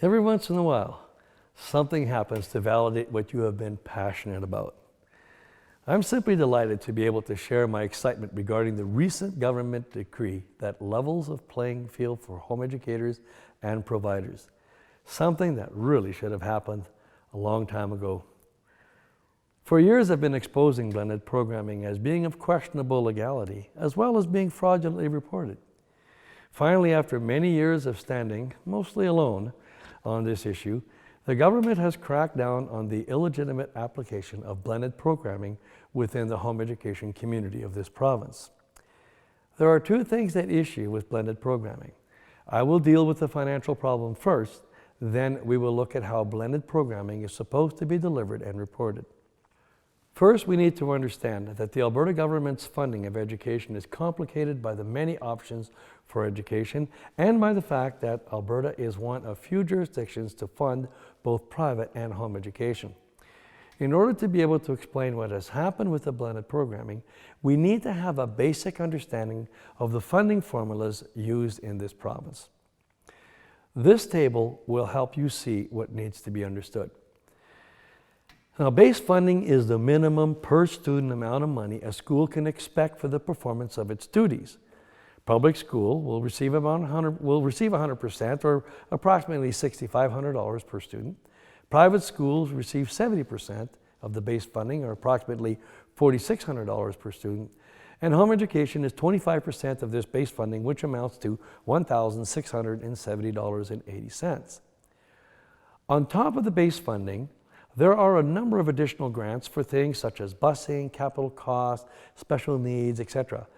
Every once in a while, something happens to validate what you have been passionate about. I'm simply delighted to be able to share my excitement regarding the recent government decree that levels the playing field for home educators and providers, something that really should have happened a long time ago. For years, I've been exposing blended programming as being of questionable legality, as well as being fraudulently reported. Finally, after many years of standing, mostly alone, on this issue, the government has cracked down on the illegitimate application of blended programming within the home education community of this province. There are two things at issue with blended programming. I will deal with the financial problem first, then we will look at how blended programming is supposed to be delivered and reported. First, we need to understand that the Alberta government's funding of education is complicated by the many options for education and by the fact that Alberta is one of few jurisdictions to fund both private and home education. In order to be able to explain what has happened with the blended programming, we need to have a basic understanding of the funding formulas used in this province. This table will help you see what needs to be understood. Now, base funding is the minimum per student amount of money a school can expect for the performance of its duties. Public school will receive 100% or approximately $6,500 per student. Private schools receive 70% of the base funding, or approximately $4,600 per student. And home education is 25% of this base funding, which amounts to $1,670.80. On top of the base funding, there are a number of additional grants for things such as busing, capital costs, special needs, etc.,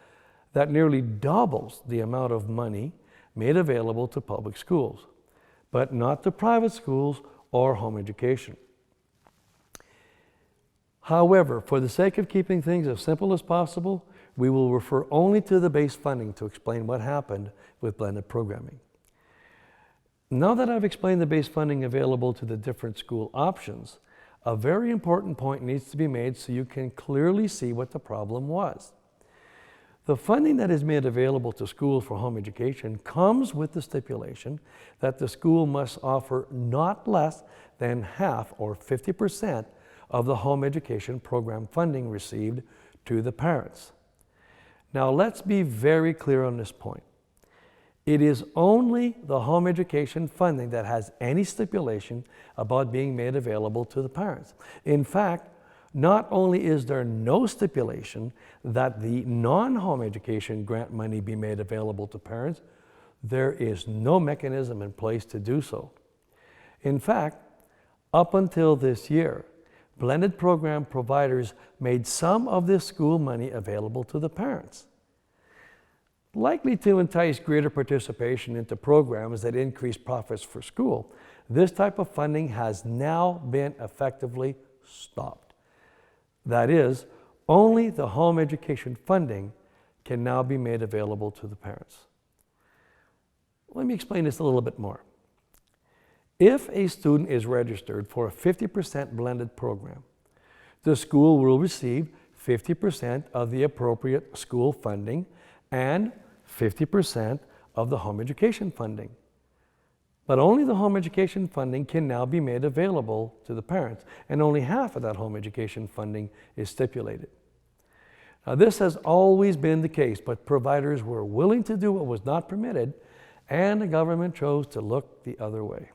that nearly doubles the amount of money made available to public schools, but not to private schools or home education. However, for the sake of keeping things as simple as possible, we will refer only to the base funding to explain what happened with blended programming. Now that I've explained the base funding available to the different school options, a very important point needs to be made so you can clearly see what the problem was. The funding that is made available to schools for home education comes with the stipulation that the school must offer not less than half or 50% of the home education program funding received to the parents. Now let's be very clear on this point. It is only the home education funding that has any stipulation about being made available to the parents. In fact, not only is there no stipulation that the non-home education grant money be made available to parents, there is no mechanism in place to do so. In fact, up until this year, blended program providers made some of this school money available to the parents, likely to entice greater participation into programs that increase profits for school. This type of funding has now been effectively stopped. That is, only the home education funding can now be made available to the parents. Let me explain this a little bit more. If a student is registered for a 50% blended program, the school will receive 50% of the appropriate school funding and 50% of the home education funding. But only the home education funding can now be made available to the parents, and only half of that home education funding is stipulated. Now, this has always been the case, but providers were willing to do what was not permitted, and the government chose to look the other way.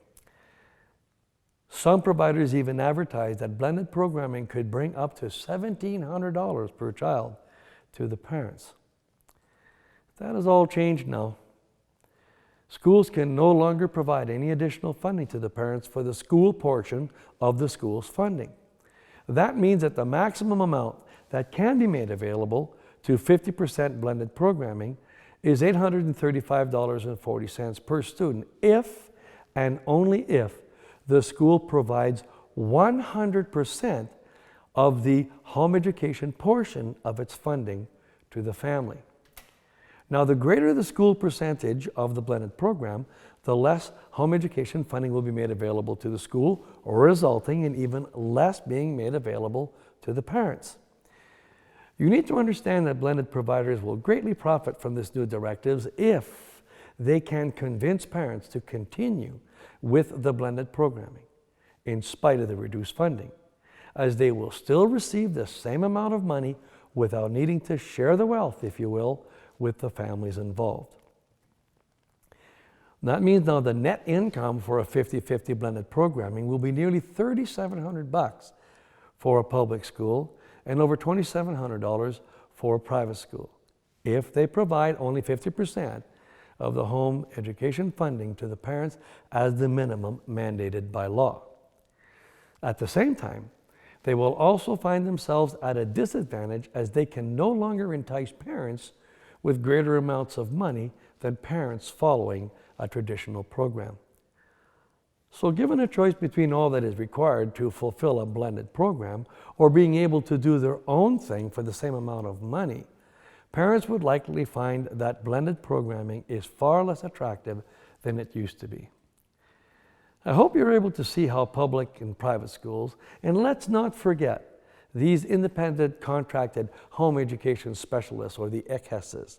Some providers even advertised that blended programming could bring up to $1,700 per child to the parents. That has all changed now. Schools can no longer provide any additional funding to the parents for the school portion of the school's funding. That means that the maximum amount that can be made available to 50% blended programming is $835.40 per student if and only if the school provides 100% of the home education portion of its funding to the family. Now, the greater the school percentage of the blended program, the less home education funding will be made available to the school, resulting in even less being made available to the parents. You need to understand that blended providers will greatly profit from this new directives if they can convince parents to continue with the blended programming in spite of the reduced funding, as they will still receive the same amount of money without needing to share the wealth, if you will, with the families involved. That means now the net income for a 50-50 blended programming will be nearly $3,700 for a public school and over $2,700 for a private school, if they provide only 50% of the home education funding to the parents as the minimum mandated by law. At the same time, they will also find themselves at a disadvantage as they can no longer entice parents with greater amounts of money than parents following a traditional program. So given a choice between all that is required to fulfill a blended program or being able to do their own thing for the same amount of money, parents would likely find that blended programming is far less attractive than it used to be. I hope you're able to see how public and private schools, and let's not forget these independent contracted home education specialists, or the ECHSs,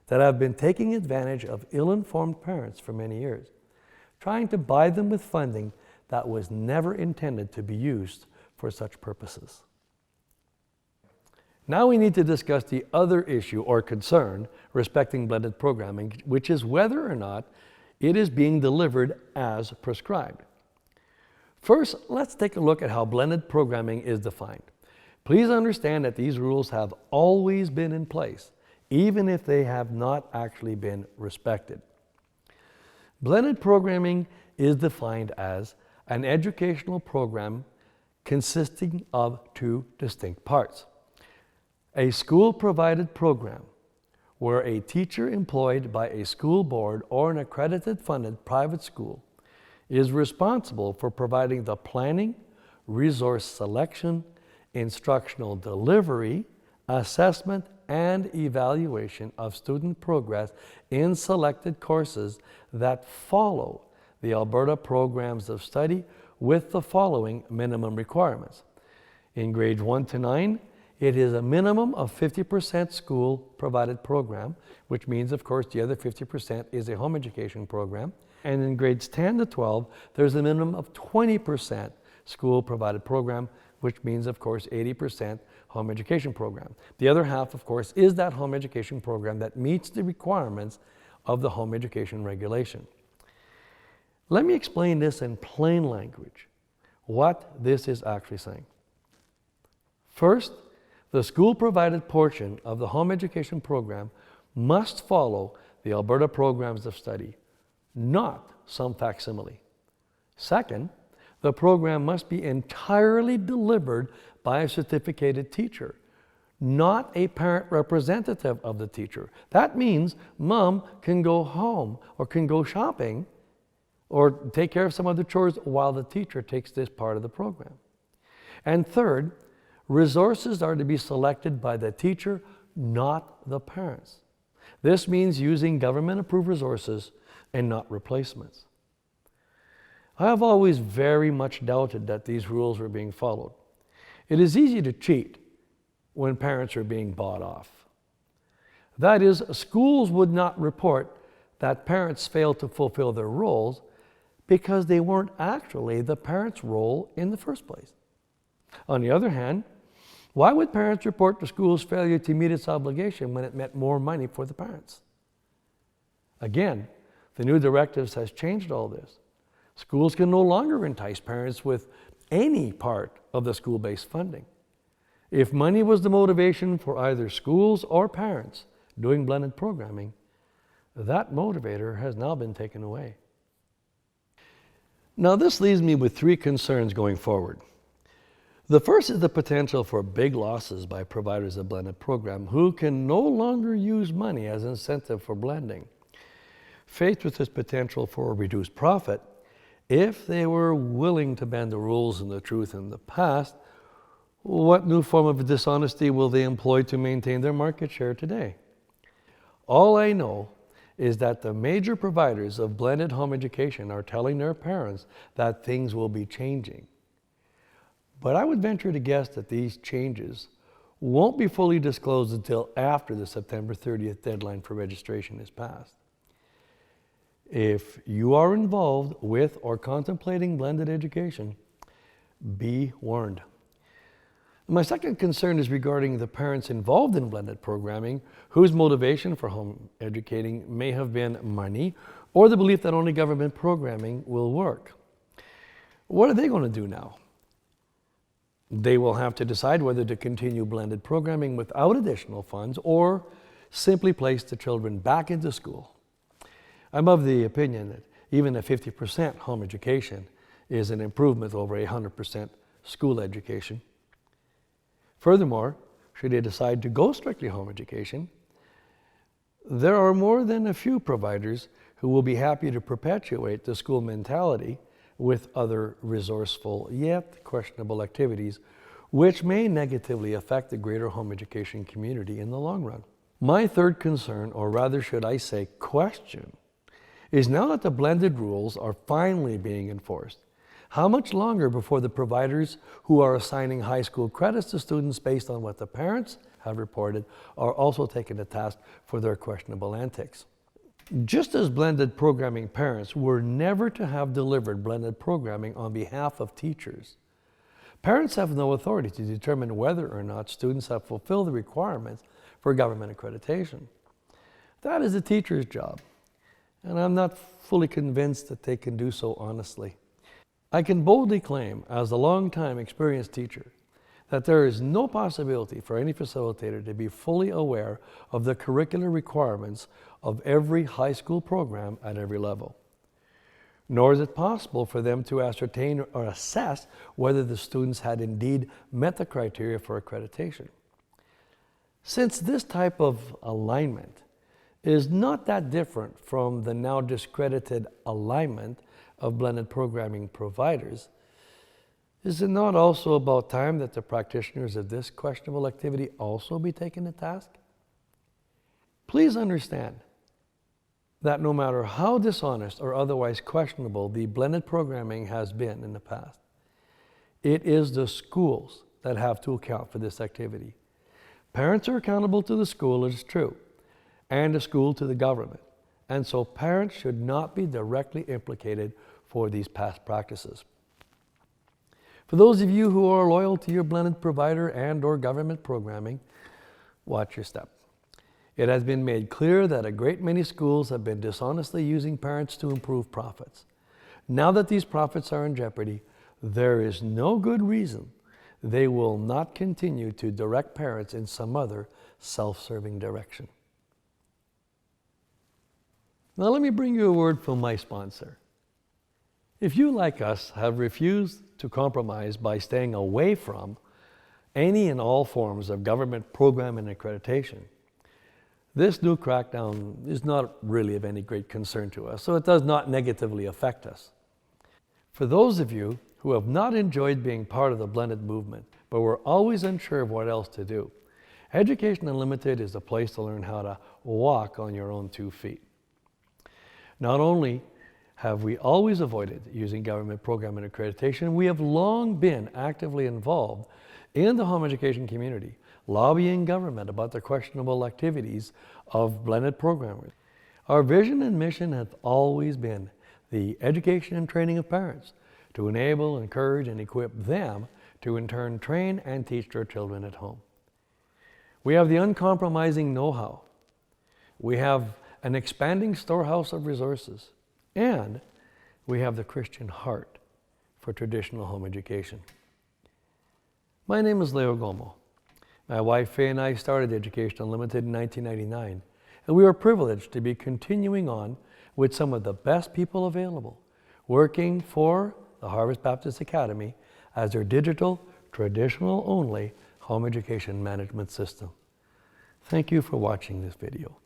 that have been taking advantage of ill-informed parents for many years, trying to buy them with funding that was never intended to be used for such purposes. Now we need to discuss the other issue or concern respecting blended programming, which is whether or not it is being delivered as prescribed. First, let's take a look at how blended programming is defined. Please understand that these rules have always been in place, even if they have not actually been respected. Blended programming is defined as an educational program consisting of two distinct parts. A school-provided program, where a teacher employed by a school board or an accredited funded private school is responsible for providing the planning, resource selection, instructional delivery, assessment, and evaluation of student progress in selected courses that follow the Alberta Programs of Study with the following minimum requirements. In grades 1 to 9, it is a minimum of 50% school-provided program, which means, of course, the other 50% is a home education program. And in grades 10 to 12, there's a minimum of 20% school-provided program, which means, of course, 80% home education program. The other half, of course, is that home education program that meets the requirements of the home education regulation. Let me explain this in plain language, what this is actually saying. First, the school-provided portion of the home education program must follow the Alberta Programs of Study, not some facsimile. Second, the program must be entirely delivered by a certificated teacher, not a parent representative of the teacher. That means mom can go home or can go shopping or take care of some other chores while the teacher takes this part of the program. And third, resources are to be selected by the teacher, not the parents. This means using government-approved resources and not replacements. I have always very much doubted that these rules were being followed. It is easy to cheat when parents are being bought off. That is, schools would not report that parents failed to fulfill their roles because they weren't actually the parents' role in the first place. On the other hand, why would parents report the school's failure to meet its obligation when it meant more money for the parents? Again, the new directives has changed all this. Schools can no longer entice parents with any part of the school-based funding. If money was the motivation for either schools or parents doing blended programming, that motivator has now been taken away. Now this leaves me with three concerns going forward. The first is the potential for big losses by providers of blended program who can no longer use money as incentive for blending. Faced with this potential for a reduced profit, if they were willing to bend the rules and the truth in the past, what new form of dishonesty will they employ to maintain their market share today? All I know is that the major providers of blended home education are telling their parents that things will be changing. But I would venture to guess that these changes won't be fully disclosed until after the September 30th deadline for registration is passed. If you are involved with or contemplating blended education, be warned. My second concern is regarding the parents involved in blended programming whose motivation for home educating may have been money or the belief that only government programming will work. What are they going to do now? They will have to decide whether to continue blended programming without additional funds or simply place the children back into school. I'm of the opinion that even a 50% home education is an improvement over 100% school education. Furthermore, should they decide to go strictly home education, there are more than a few providers who will be happy to perpetuate the school mentality with other resourceful yet questionable activities which may negatively affect the greater home education community in the long run. My third concern, or rather should I say question, is now that the blended rules are finally being enforced, how much longer before the providers who are assigning high school credits to students based on what the parents have reported are also taken to task for their questionable antics? Just as blended programming parents were never to have delivered blended programming on behalf of teachers, parents have no authority to determine whether or not students have fulfilled the requirements for government accreditation. That is the teacher's job, and I'm not fully convinced that they can do so honestly. I can boldly claim, as a long-time experienced teacher, that there is no possibility for any facilitator to be fully aware of the curricular requirements of every high school program at every level. Nor is it possible for them to ascertain or assess whether the students had indeed met the criteria for accreditation. Since this type of alignment is not that different from the now discredited alignment of blended programming providers, is it not also about time that the practitioners of this questionable activity also be taken to task? Please understand that no matter how dishonest or otherwise questionable the blended programming has been in the past, it is the schools that have to account for this activity. Parents are accountable to the school, it is true, and the school to the government. And so parents should not be directly implicated for these past practices. For those of you who are loyal to your blended provider and or government programming, watch your step. It has been made clear that a great many schools have been dishonestly using parents to improve profits. Now that these profits are in jeopardy, there is no good reason they will not continue to direct parents in some other self-serving direction. Now let me bring you a word from my sponsor. If you, like us, have refused to compromise by staying away from any and all forms of government program and accreditation, this new crackdown is not really of any great concern to us, so it does not negatively affect us. For those of you who have not enjoyed being part of the blended movement, but were always unsure of what else to do, Education Unlimited is the place to learn how to walk on your own 2 feet. Not only have we always avoided using government program and accreditation, we have long been actively involved in the home education community, lobbying government about the questionable activities of blended programming. Our vision and mission have always been the education and training of parents to enable, encourage, and equip them to in turn train and teach their children at home. We have the uncompromising know-how. We have an expanding storehouse of resources, and we have the Christian heart for traditional home education. My name is Léo Gaumont. My wife Faye and I started Education Unlimited in 1999, and we are privileged to be continuing on with some of the best people available, working for the Harvest Baptist Academy as their digital, traditional-only home education management system. Thank you for watching this video.